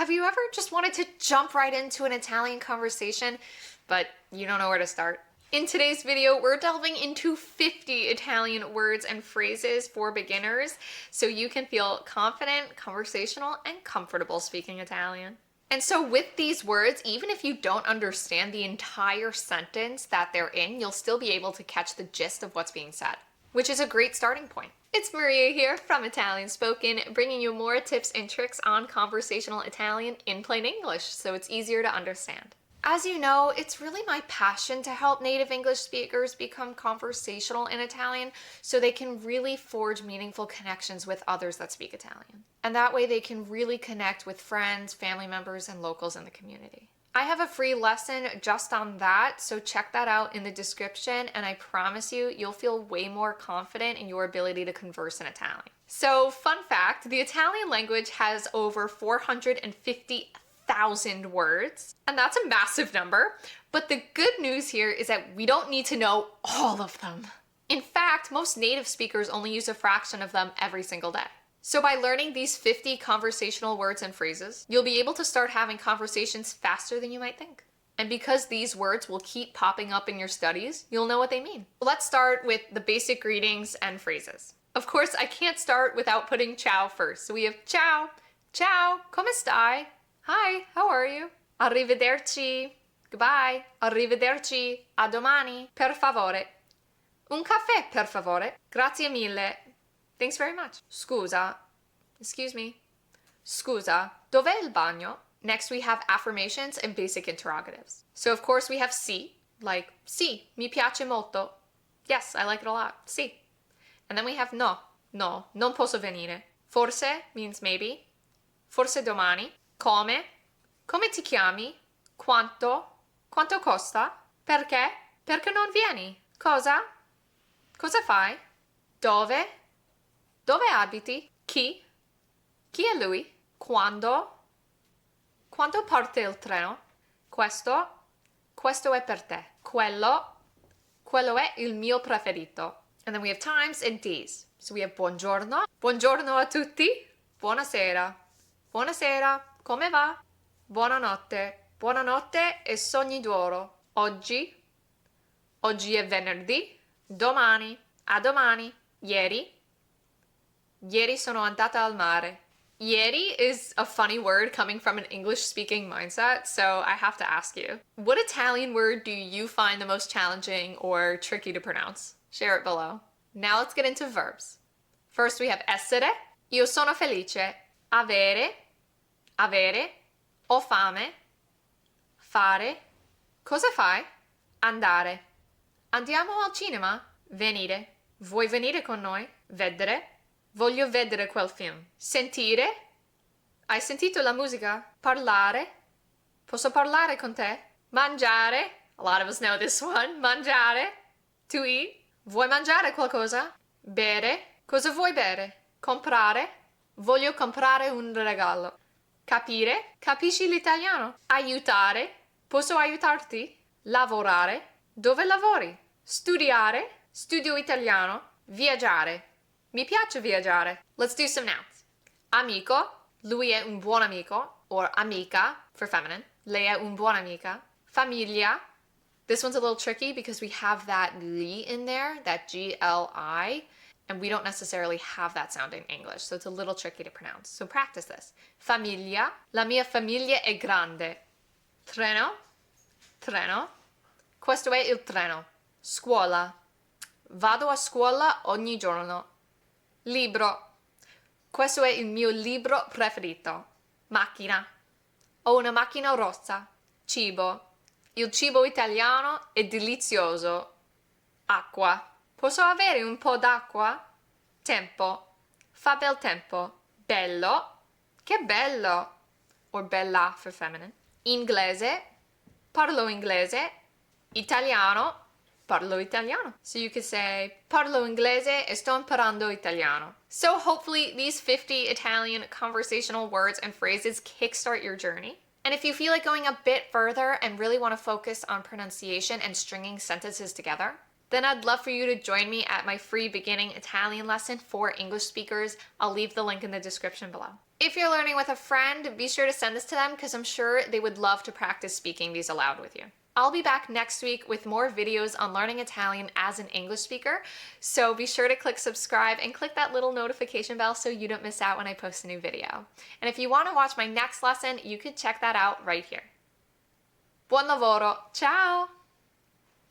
Have you ever just wanted to jump right into an Italian conversation, but you don't know where to start? In today's video, we're delving into 50 Italian words and phrases for beginners so you can feel confident, conversational, and comfortable speaking Italian. And so with these words, even if you don't understand the entire sentence that they're in, you'll still be able to catch the gist of what's being said, which is a great starting point. It's Maria here from Italian Spoken, bringing you more tips and tricks on conversational Italian in plain English, so it's easier to understand. As you know, it's really my passion to help native English speakers become conversational in Italian so they can really forge meaningful connections with others that speak Italian. And that way they can really connect with friends, family members, and locals in the community. I have a free lesson just on that, so check that out in the description, and I promise you, you'll feel way more confident in your ability to converse in Italian. So, fun fact, the Italian language has over 450,000 words, and that's a massive number, but the good news here is that we don't need to know all of them. In fact, most native speakers only use a fraction of them every single day. So by learning these 50 conversational words and phrases, you'll be able to start having conversations faster than you might think. And because these words will keep popping up in your studies, you'll know what they mean. Let's start with the basic greetings and phrases. Of course, I can't start without putting ciao first. So we have ciao, ciao, come stai? Hi, how are you? Arrivederci, goodbye, arrivederci, a domani, per favore. Un caffè, per favore, grazie mille. Thanks very much. Scusa. Excuse me. Scusa. Dov'è il bagno? Next we have affirmations and basic interrogatives. So of course we have sì, like sì, mi piace molto. Yes, I like it a lot. Sì. And then we have no. No, non posso venire. Forse means maybe. Forse domani. Come? Come ti chiami? Quanto? Quanto costa? Perché? Perché non vieni? Cosa? Cosa fai? Dove? Dove abiti? Chi? Chi è lui? Quando? Quando parte il treno? Questo? Questo è per te. Quello? Quello è il mio preferito. And then we have times and days. So we have buongiorno. Buongiorno a tutti. Buonasera. Buonasera. Come va? Buonanotte. Buonanotte e sogni d'oro. Oggi? Oggi è venerdì. Domani. A domani. Ieri? Ieri sono andata al mare. Ieri is a funny word coming from an English-speaking mindset, so I have to ask you, what Italian word do you find the most challenging or tricky to pronounce? Share it below. Now let's get into verbs. First we have essere. Io sono felice. Avere. Avere. Ho fame. Fare. Cosa fai? Andare. Andiamo al cinema? Venire. Vuoi venire con noi? Vedere. Voglio vedere quel film. Sentire. Hai sentito la musica? Parlare. Posso parlare con te? Mangiare. A lot of us know this one. Mangiare. To eat. Vuoi mangiare qualcosa? Bere. Cosa vuoi bere? Comprare. Voglio comprare un regalo. Capire. Capisci l'italiano? Aiutare. Posso aiutarti? Lavorare. Dove lavori? Studiare. Studio italiano. Viaggiare. Mi piace viaggiare. Let's do some nouns. Amico. Lui è un buon amico. Or amica for feminine. Lei è un buona amica. Famiglia. This one's a little tricky because we have that li in there, that G-L-I, and we don't necessarily have that sound in English, so it's a little tricky to pronounce. So practice this. Famiglia. La mia famiglia è grande. Treno. Treno. Questo è il treno. Scuola. Vado a scuola ogni giorno. Libro. Questo è il mio libro preferito. Macchina. Ho una macchina rossa. Cibo. Il cibo italiano è delizioso. Acqua. Posso avere un po' d'acqua? Tempo. Fa bel tempo. Bello. Che bello. Or bella for feminine. Inglese. Parlo inglese. Italiano. Parlo italiano. So you could say, parlo inglese e sto imparando italiano. So hopefully these 50 Italian conversational words and phrases kickstart your journey. And if you feel like going a bit further and really want to focus on pronunciation and stringing sentences together, then I'd love for you to join me at my free beginning Italian lesson for English speakers. I'll leave the link in the description below. If you're learning with a friend, be sure to send this to them because I'm sure they would love to practice speaking these aloud with you. I'll be back next week with more videos on learning Italian as an English speaker, so be sure to click subscribe and click that little notification bell so you don't miss out when I post a new video. And if you want to watch my next lesson, you can check that out right here. Buon lavoro! Ciao!